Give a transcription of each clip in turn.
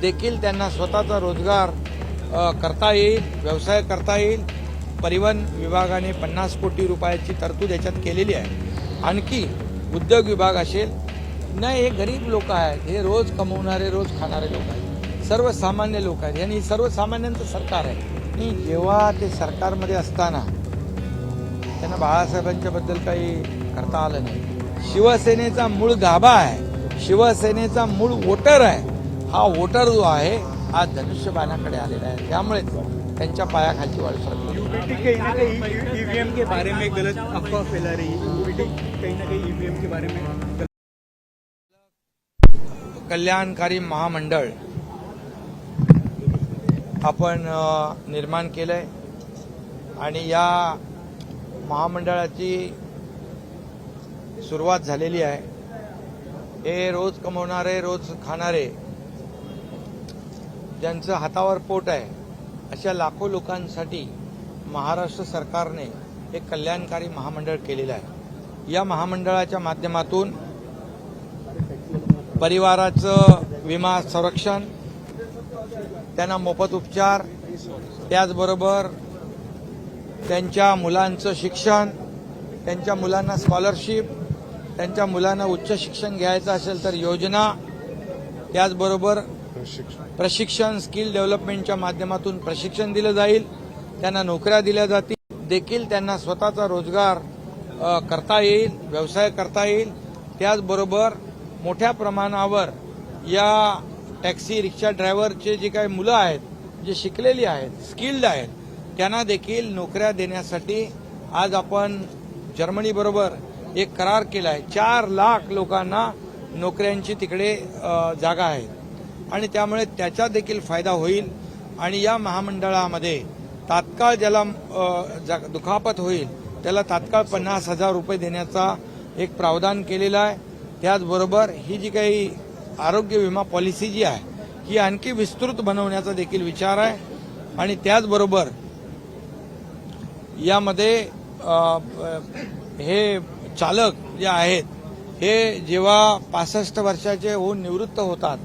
देखील त्यांना स्वतःचा रोजगार करता येईल, व्यवसाय करता येईल. परिवहन विभागाने 50 कोटी रुपयाची तरतूद याच्यात केलेली आहे. आणखी उद्योग विभाग असेल. नाही, हे गरीब लोक आहेत, हे रोज कमवणारे रोज खाणारे लोक आहेत, सर्वसामान्य लोक आहेत आणि सर्वसामान्यांचं सरकार आहे. आणि जेव्हा ते सरकारमध्ये असताना त्यांना बाळासाहेबांच्या बद्दल काही करता आलं नाही. शिवसेनेचा मूळ गाभा आहे, शिवसेनेचा मूळ वोटर आहे. हा वोटर जो आहे आज धनुष्यबाणाकडे आलेला आहे, त्यामुळे त्यांच्या पायाखालची वाळू सरकली. यूपीटी कहीं ना कहीं ईवीएम के बारे में गलत अफवाह फैला रही है। यूपीटी कहीं ना कहीं ईवीएम के बारे में कल्याणकारी महामंडळ आपण निर्माण केलंय आणि या महामंडळाची सुरुवात झालेली आहे. हे रोज कमवणारे रोज खाणारे ज्यांचं हातावर पोट आहे अशा लाखो लोकांसाठी महाराष्ट्र सरकारने एक कल्याणकारी महामंडळ केलेलं आहे. या महामंडळाच्या माध्यमातून परिवाराचं विमा संरक्षण, त्यांना मोफत उपचार, त्याचबरोबर त्यांच्या मुलांचं शिक्षण, त्यांच्या मुलांना स्कॉलरशिप, त्यांच्या मुलांना उच्च शिक्षण घ्यायचं असेल तर योजना, त्याचबरोबर प्रशिक्षण स्किल डेव्हलपमेंटच्या माध्यमातून प्रशिक्षण दिलं जाईल, त्यांना नोकऱ्या दिल्या जातील. देखील त्यांना स्वतःचा रोजगार करता येईल, व्यवसाय करता येईल. त्याचबरोबर मोठ्या प्रमाणावर या टॅक्सी रिक्षा ड्रायव्हरचे जे काही मुलं आहेत, जे शिकलेली आहेत, स्किल्ड आहेत, त्यांना देखील नोकऱ्या देण्यासाठी आज आपण जर्मनीबरोबर एक करार केला आहे. 4 लाख लोकांना नोकऱ्यांची तिकडे जागा आहेत आणि त्यामुळे त्याचा देखील फायदा होईल. आणि या महामंडळामध्ये तात्काळ ज्याला दुखापत होईल त्याला तात्काळ 50,000 रुपये देण्याचा एक प्रावधान केलेला आहे. त्याचबरोबर ही जी काही आरोग्य विमा पॉलिसी जी आहे ही आणखी विस्तृत बनवण्याचा देखील विचार आहे. आणि त्याचबरोबर यामध्ये हे चालक जे आहेत हे जेव्हा 65 वर्षाचे होऊन निवृत्त होतात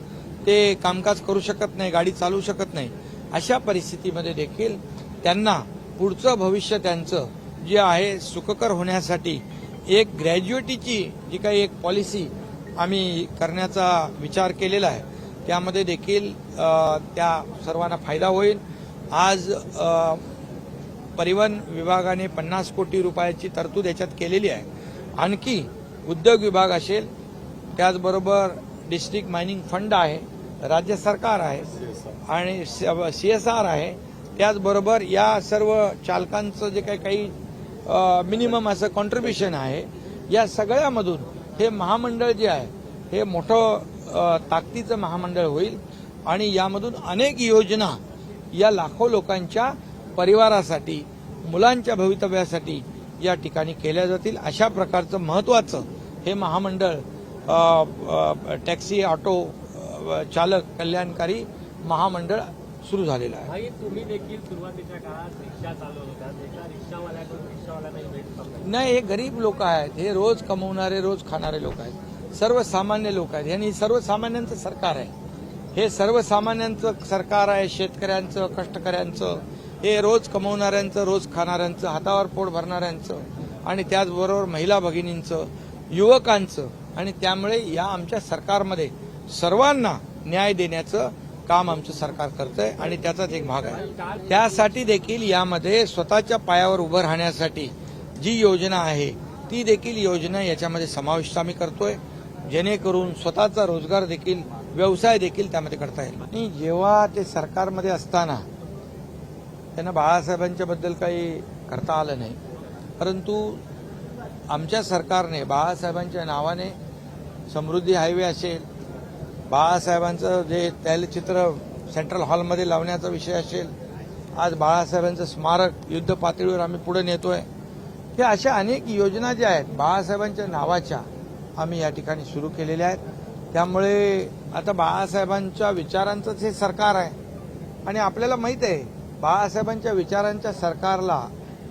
ते कामकाज करू शकत नाही, गाडी चालवू शकत नाही. अशा परिस्थितीमध्ये देखील त्यांना पुढचं भविष्य त्यांचं जे आहे सुखकर होण्यासाठी एक ग्रॅज्युएटीची जी काही एक पॉलिसी आम्ही करण्याचा विचार केलेला आहे. त्यामध्ये देखील त्या सर्वांना फायदा होईल. आज परिवहन विभागाने 50 कोटी रुपयाची तरतूद याच्यात केलेली आहे. आणखी उद्योग विभाग असेल, त्याचबरोबर डिस्ट्रिक्ट मायनिंग फंड आहे, राज्य सरकार आहे आणि CSR आहे. त्याचबरोबर या सर्व चालकांचं जे काही मिनिमम असं कॉन्ट्रीब्युशन आहे, या सगळ्यामधून हे महामंडळ जे आहे हे मोठं ताकदीचं महामंडळ होईल आणि यामधून अनेक योजना या लाखो लोकांच्या परिवारासाठी, मुलांच्या भवितव्यासाठी या ठिकाणी केल्या जातील. अशा प्रकारचं महत्त्वाचं हे महामंडळ टॅक्सी ऑटो चालक कल्याणकारी महामंडळ सुरू झालेलं आहे. तुम्ही देखील सुरुवातीच्या काळात रिक्षा चालवत होता, रिक्षावाल्याकडून रिक्षावाल्यांनाही भेट. नाही, हे गरीब लोक आहेत, हे रोज कमवणारे रोज खाणारे लोक आहेत, सर्वसामान्य लोक आहेत आणि सर्वसामान्यांचं सरकार आहे. हे सर्वसामान्यांचं सरकार आहे, शेतकऱ्यांचं, कष्टकऱ्यांचं, हे रोज कमवणाऱ्यांचं, रोज खाणाऱ्यांचं, हातावर पोट भरणाऱ्यांचं आणि त्याचबरोबर महिला भगिनींचं, युवकांचं. आणि त्यामुळे या आमच्या सरकारमध्ये सर्वांना न्याय देण्याचं काम आमचं सरकार करतंय आणि त्याचाच एक भाग आहे. त्यासाठी देखील यामध्ये स्वतःच्या पायावर उभं राहण्यासाठी जी योजना आहे ती देखील योजना याच्यामध्ये समाविष्ट आम्ही करतोय, जेणेकरून स्वतःचा रोजगार देखील, व्यवसाय देखील त्यामध्ये करता येईल. आणि जेव्हा ते सरकारमध्ये असताना त्यांना बाळासाहेबांच्या बद्दल काही करता आलं नाही, परंतु आमच्या सरकारने बाळासाहेबांच्या नावाने समृद्धी हायवे असेल, बाळासाहेबांचं जे तैलचित्र सेंट्रल हॉलमध्ये लावण्याचा विषय असेल, आज बाळासाहेबांचं स्मारक युद्ध पातळीवर आम्ही पुढे नेतोय. हे अशा अनेक योजना ज्या आहेत बाळासाहेबांच्या नावाच्या आम्ही या ठिकाणी सुरू केलेल्या आहेत. त्यामुळे आता बाळासाहेबांच्या विचारांचंच हे सरकार आहे आणि आपल्याला माहित आहे बाळासाहेबांच्या विचारांच्या सरकारला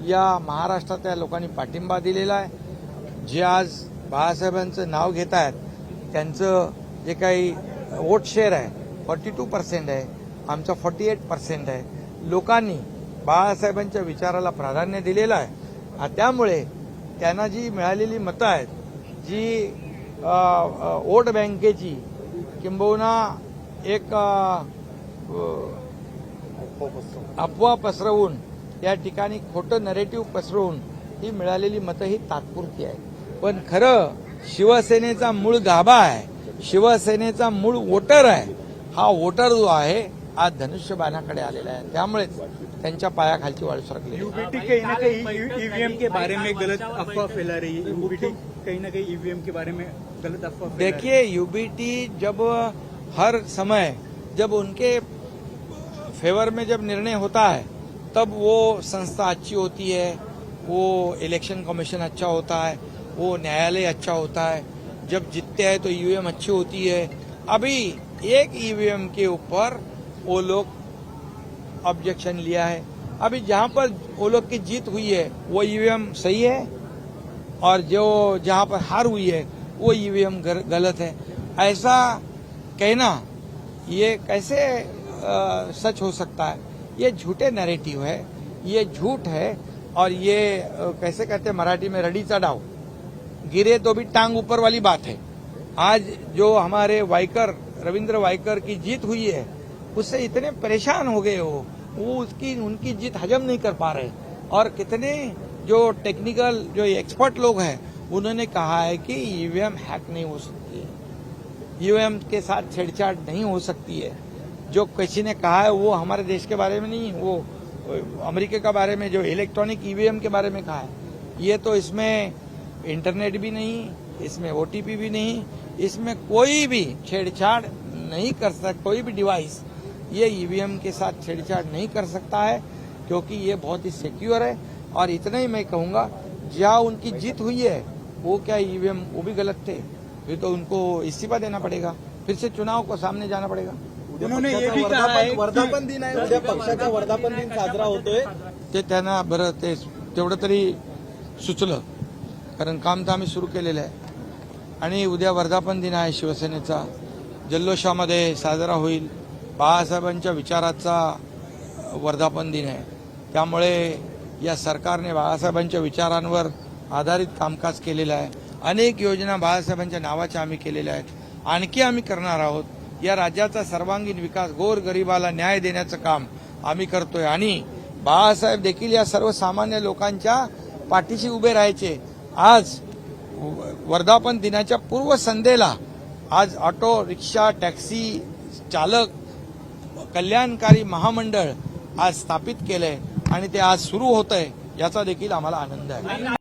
या महाराष्ट्रातल्या लोकांनी पाठिंबा दिलेला आहे. जे आज बाळासाहेबांचं नाव घेत आहेत त्यांचं जे काही वोट शेअर आहे 42% आहे, आमचा 48% आहे. लोकांनी बाळासाहेबांच्या विचाराला प्राधान्य दिलेलं आहे. त्यामुळे त्यांना जी मिळालेली मतं आहेत, जी वोट बँकेची किंबहुना एक अफवा पसरवून या ठिकाणी खोटं नरेटिव्ह पसरवून ही मिळालेली मतं ही तात्पुरती आहे. पण खरं शिवसेनेचा मूळ गाभा आहे, शिवसेनेचा मूळ वोटर आहे. हा वोटर जो आहे आज धनुष्यबाणाकडे आलेला आहे. त्यामुळेच त्यांच्या पायाखालची वाळू सरकली. यूबीटी कहीं ना कहीं ईवीएम के बारे में गलत अफवाह फैला रही है। यूबीटी कहीं ना कहीं ईवीएम के बारे में गलत अफवाह फैला रही है। देखिए, यूबीटी जब हर समय जब उनके फेवर में जब निर्णय होता है तब वो संस्था अच्छी होती है, वो इलेक्शन कमीशन अच्छा होता है, वो न्यायालय अच्छा होता है. जब जीतते हैं तो ईवीएम अच्छी होती है. अभी एक ईवीएम के ऊपर वो लोग ऑब्जेक्शन लिया है. अभी जहां पर वो लोग की जीत हुई है वो ईवीएम सही है और जो जहां पर हार हुई है वो ईवीएम गलत है. ऐसा कहना ये कैसे सच हो सकता है? ये झूठे नैरेटिव है, ये झूठ है. और ये कैसे कहते हैं मराठी में, रडीचा डाव, गिरे तो भी टांग ऊपर वाली बात है. आज जो हमारे वाइकर रविंद्र वाइकर की जीत हुई है उससे इतने परेशान हो गए हो, वो उनकी जीत हजम नहीं कर पा रहे. और कितने जो टेक्निकल जो एक्सपर्ट लोग हैं उन्होंने कहा है कि ईवीएम हैक नहीं हो सकती है, ईवीएम के साथ छेड़छाड़ नहीं हो सकती है. जो किसी ने कहा है वो हमारे देश के बारे में नहीं, वो अमेरिका के बारे में जो इलेक्ट्रॉनिक ईवीएम के बारे में कहा है. ये तो इसमें इंटरनेट भी नहीं, इसमें ओटीपी भी नहीं, इसमें कोई भी छेड़छाड़ नहीं कर सकता. कोई भी डिवाइस ये ईवीएम के साथ छेड़छाड़ नहीं कर सकता है क्योंकि ये बहुत ही सिक्योर है. और इतना ही मैं कहूंगा, जहाँ उनकी जीत हुई है वो क्या ईवीएम वो भी गलत थे, फिर तो उनको इस्तीफा देना पड़ेगा, फिर से चुनाव को सामने जाना पड़ेगा. उन्होंने ये भी कहा है वर्धापन दिन आहे, उद्या पक्षाचा वर्धापन दिन साजरा होतोय. ते त्यांना बरं ते तेवढं तरी सुचलं, कारण काम तर आम्ही सुरू केलेलं आहे. आणि उद्या वर्धापन दिन आहे शिवसेनेचा, जल्लोषामध्ये साजरा होईल. बाळासाहेबांच्या विचाराचा वर्धापन दिन आहे. त्यामुळे या सरकारने बाळासाहेबांच्या विचारांवर आधारित कामकाज केलेलं आहे. अनेक योजना बाळासाहेबांच्या नावाच्या आम्ही केलेल्या आहेत, आणखी आम्ही करणार आहोत. या राज्याचा सर्वांगीण विकास, गोरगरिबाला न्याय देण्याचं काम आम्ही करतोय. आणि बाळासाहेब देखील या सर्वसामान्य लोकांच्या पाठीशी उभे राहायचे. आज वर्धापन दिनाच्या पूर्वसंध्येला आज ऑटो रिक्षा टॅक्सी चालक कल्याणकारी महामंडळ आज स्थापित केलंय आणि ते आज सुरू होतंय, याचा देखील आम्हाला आनंद आहे.